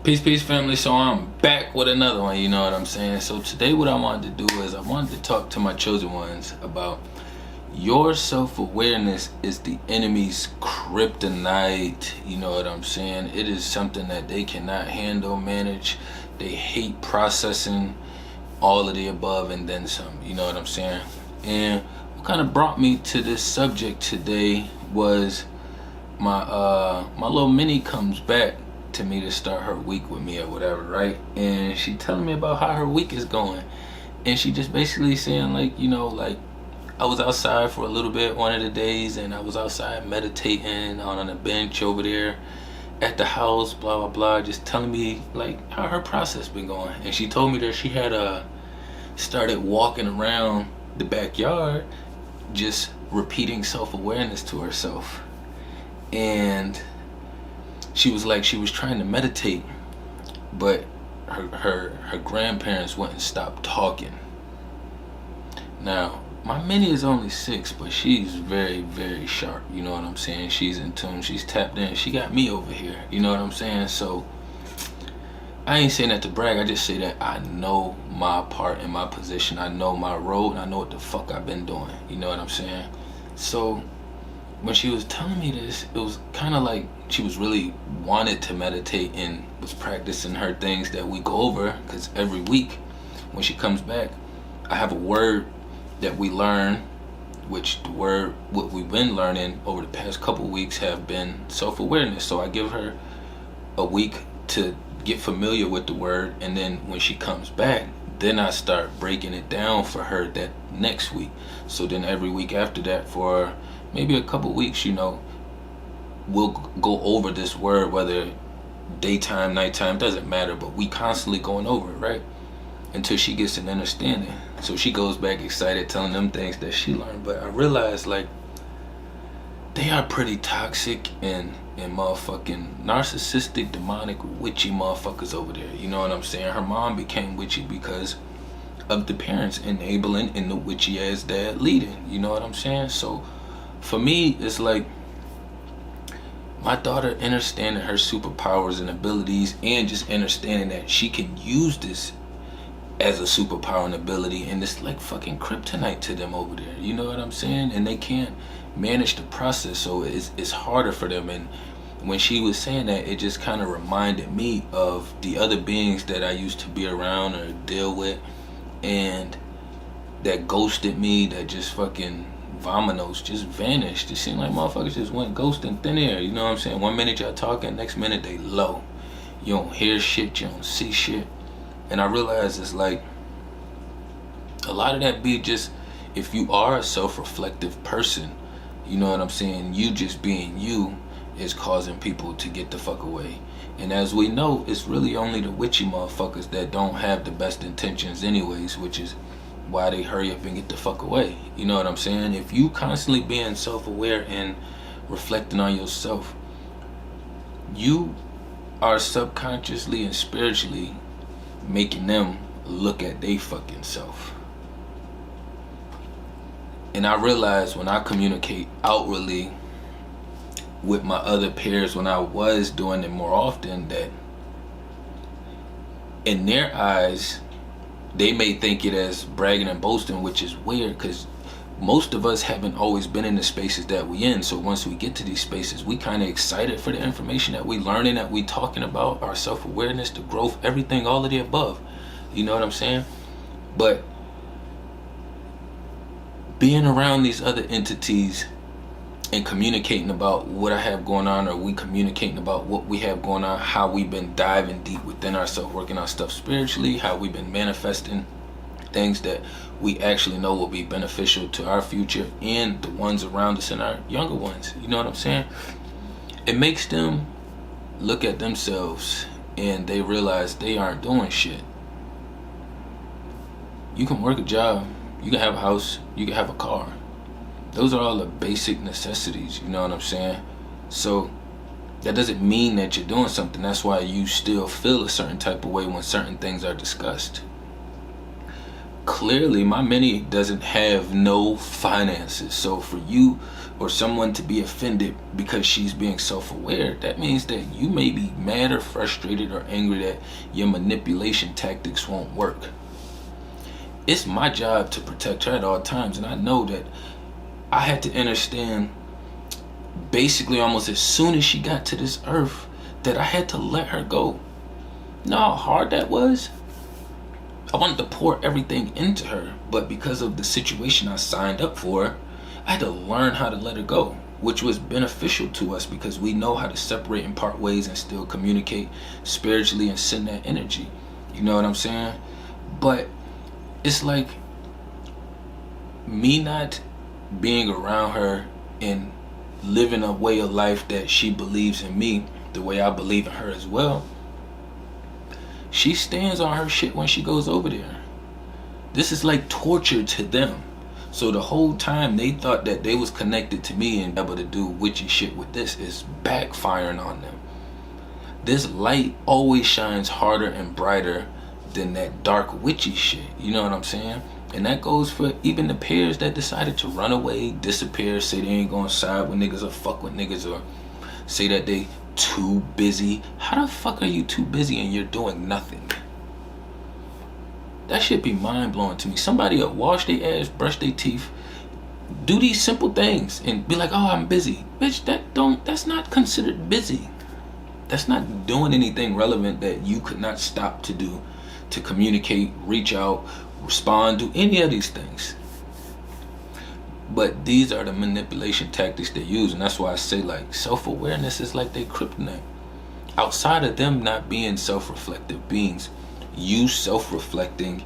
Peace, family. So I'm back with another one, you know what I'm saying? So today what I wanted to do is I wanted to talk to my chosen ones about your self-awareness is the enemy's kryptonite, you know what I'm saying? It is something that they cannot handle, manage. They hate processing all of the above and then some, you know what I'm saying? And what kind of brought me to this subject today was my little mini comes back to me to start her week with me or whatever, right? And she telling me about how her week is going, and she just basically saying like, you know, like I was outside for a little bit one of the days, and I was outside meditating on a bench over there at the house, blah blah blah, just telling me like how her process been going. And she told me that she had started walking around the backyard just repeating self-awareness to herself, and she was like, she was trying to meditate, but her grandparents wouldn't stop talking. Now, my mini is only 6, but she's very, very sharp, you know what I'm saying? She's in tune, she's tapped in, she got me over here, you know what I'm saying? So, I ain't saying that to brag, I just say that I know my part and my position, I know my role, and I know what the fuck I've been doing, you know what I'm saying? So, when she was telling me this, it was kind of like she was really wanted to meditate and was practicing her things that we go over, because every week when she comes back, I have a word that we learn, which the word, what we've been learning over the past couple weeks have been self-awareness. So I give her a week to get familiar with the word, and then when she comes back, then I start breaking it down for her that next week. So then every week after that, for maybe a couple weeks, you know, we'll go over this word, whether daytime, nighttime, doesn't matter, but we constantly going over it, right? Until she gets an understanding. So she goes back excited, telling them things that she learned. But I realized, like, they are pretty toxic and motherfucking narcissistic, demonic, witchy motherfuckers over there. You know what I'm saying? Her mom became witchy because of the parents enabling and the witchy ass dad leading. You know what I'm saying? So for me, it's like my daughter understanding her superpowers and abilities, and just understanding that she can use this as a superpower and ability, and it's like fucking kryptonite to them over there, you know what I'm saying? And they can't manage the process, so it's harder for them. And when she was saying that, it just kind of reminded me of the other beings that I used to be around or deal with, and that ghosted me, that just fucking vominos, just vanished. It seemed like motherfuckers just went ghost in thin air, you know what I'm saying? One minute y'all talking, next minute they low. You don't hear shit, you don't see shit. And I realize it's like a lot of that be just, if you are a self-reflective person, you know what I'm saying, you just being you is causing people to get the fuck away. And as we know, it's really only the witchy motherfuckers that don't have the best intentions anyways, which is why they hurry up and get the fuck away. You know what I'm saying? If you constantly being self-aware and reflecting on yourself, you are subconsciously and spiritually making them look at they fucking self. And I realized when I communicate outwardly with my other peers, when I was doing it more often, that in their eyes they may think it as bragging and boasting, which is weird, because most of us haven't always been in the spaces that we in. So once we get to these spaces, we kind of excited for the information that we learning, that we talking about, our self-awareness, the growth, everything, all of the above. You know what I'm saying? But being around these other entities and communicating about what I have going on, or we communicating about what we have going on, how we've been diving deep within ourselves, working on stuff spiritually, how we've been manifesting things that we actually know will be beneficial to our future and the ones around us and our younger ones. You know what I'm saying? It makes them look at themselves and they realize they aren't doing shit. You can work a job, you can have a house, you can have a car. Those are all the basic necessities, you know what I'm saying? So that doesn't mean that you're doing something. That's why you still feel a certain type of way when certain things are discussed. clearly my mini doesn't have no finances. So for you or someone to be offended because she's being self-aware, that means that you may be mad or frustrated or angry that your manipulation tactics won't work. It's my job to protect her at all times, and I know that I had to understand basically almost as soon as she got to this earth that I had to let her go. You know how hard that was? I wanted to pour everything into her, but because of the situation I signed up for, I had to learn how to let her go, which was beneficial to us because we know how to separate and part ways and still communicate spiritually and send that energy. You know what I'm saying? But it's like me not being around her and living a way of life that she believes in me the way I believe in her as well. She stands on her shit when she goes over there. This is like torture to them. So the whole time they thought that they was connected to me and able to do witchy shit with this is backfiring on them. This light always shines harder and brighter than that dark witchy shit. You know what I'm saying? And that goes for even the pairs that decided to run away, disappear, say they ain't gonna side with niggas or fuck with niggas, or say that they too busy. How the fuck are you too busy and you're doing nothing? That shit be mind-blowing to me. Somebody will wash their ass, brush their teeth, do these simple things and be like, oh, I'm busy. Bitch, that's not considered busy. That's not doing anything relevant that you could not stop to do, to communicate, reach out, respond, do any of these things. But these are the manipulation tactics they use, and that's why I say, like, self-awareness is like their kryptonite. Outside of them not being self-reflective beings, you self-reflecting,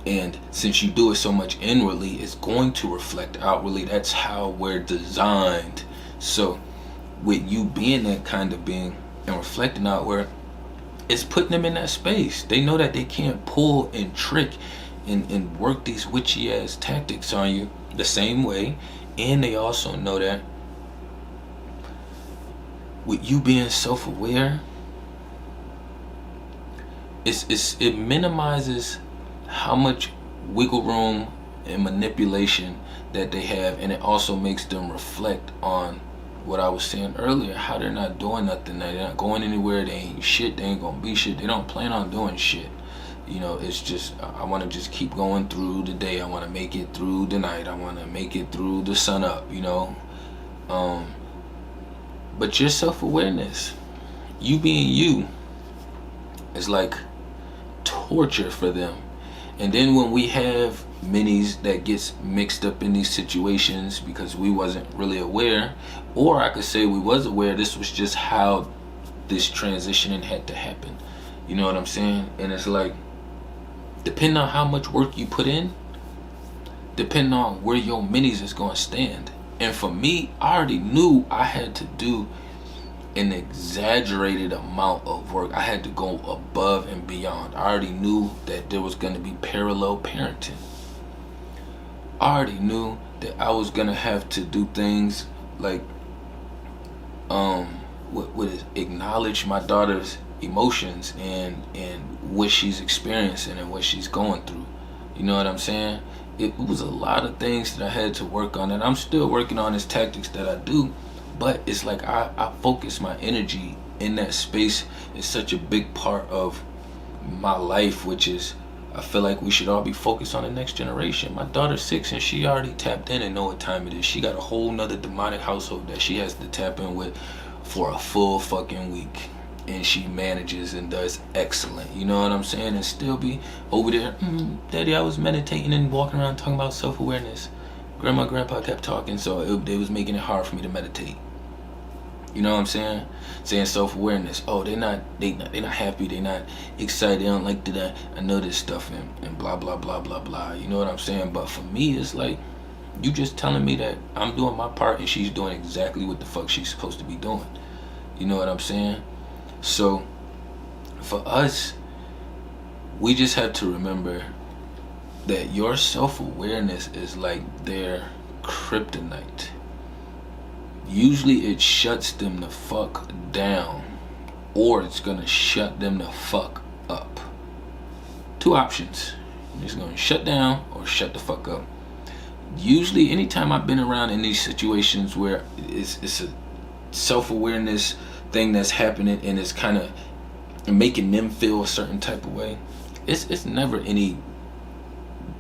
and since you do it so much inwardly, it's going to reflect outwardly. That's how we're designed. So with you being that kind of being and reflecting outward, it's putting them in that space. They know that they can't pull and trick and work these witchy ass tactics on you the same way, and they also know that with you being self-aware, it minimizes how much wiggle room and manipulation that they have, and it also makes them reflect on what I was saying earlier, how they're not doing nothing, they're not going anywhere, they ain't shit, they ain't gonna be shit, they don't plan on doing shit. You know, it's just, I want to just keep going through the day. I want to make it through the night. I want to make it through the sun up, you know. But your self-awareness, you being you, is like torture for them. And then when we have minis that gets mixed up in these situations because we wasn't really aware, or I could say we was aware, this was just how this transitioning had to happen. You know what I'm saying? And it's like, depending on how much work you put in, depending on where your minis is going to stand. And for me, I already knew I had to do an exaggerated amount of work. I had to go above and beyond. I already knew that there was going to be parallel parenting. I already knew that I was going to have to do things like acknowledge my daughter's emotions and what she's experiencing and what she's going through. You know what I'm saying? It was a lot of things that I had to work on, and I'm still working on these tactics that I do, but it's like I focus my energy in that space. It's such a big part of my life, which is, I feel like we should all be focused on the next generation. My daughter's 6 and she already tapped in and know what time it is. She got a whole nother demonic household that she has to tap in with for a full fucking week. And she manages and does excellent, you know what I'm saying? And still be over there, Daddy, I was meditating and walking around talking about self-awareness. Grandma, Grandpa kept talking, so they was making it hard for me to meditate. You know what I'm saying? Saying self-awareness. Oh, they not happy, they not excited, they don't like that I know this stuff and blah blah blah blah blah. You know what I'm saying? But for me, it's like, you just telling me that I'm doing my part and she's doing exactly what the fuck she's supposed to be doing. You know what I'm saying? So for us, we just have to remember that your self-awareness is like their kryptonite. Usually it shuts them the fuck down, or it's gonna shut them the fuck up. Two options. I'm just gonna shut down or shut the fuck up. Usually, anytime I've been around in these situations where it's a self-awareness thing that's happening and it's kind of making them feel a certain type of way, it's never any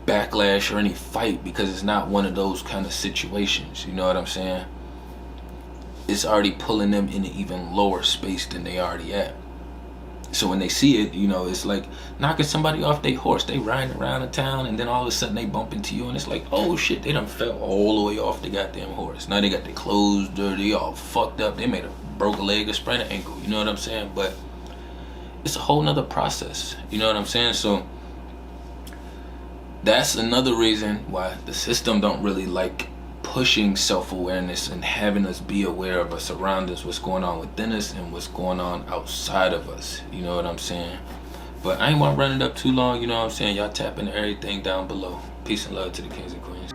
backlash or any fight, because it's not one of those kind of situations. You know what I'm saying? It's already pulling them in an even lower space than they already at. So when they see it, you know, it's like knocking somebody off their horse. They riding around the town, and then all of a sudden they bump into you, and it's like, oh shit, they done fell all the way off the goddamn horse. Now they got their clothes dirty, all fucked up. They made a broke a leg or sprained an ankle. You know what I'm saying? But it's a whole nother process. You know what I'm saying? So that's another reason why the system don't really like pushing self-awareness and having us be aware of our surroundings, what's going on within us and what's going on outside of us. You know what I'm saying? But I ain't want to run it up too long. You know what I'm saying? Y'all tap into everything down below. Peace and love to the kings and queens.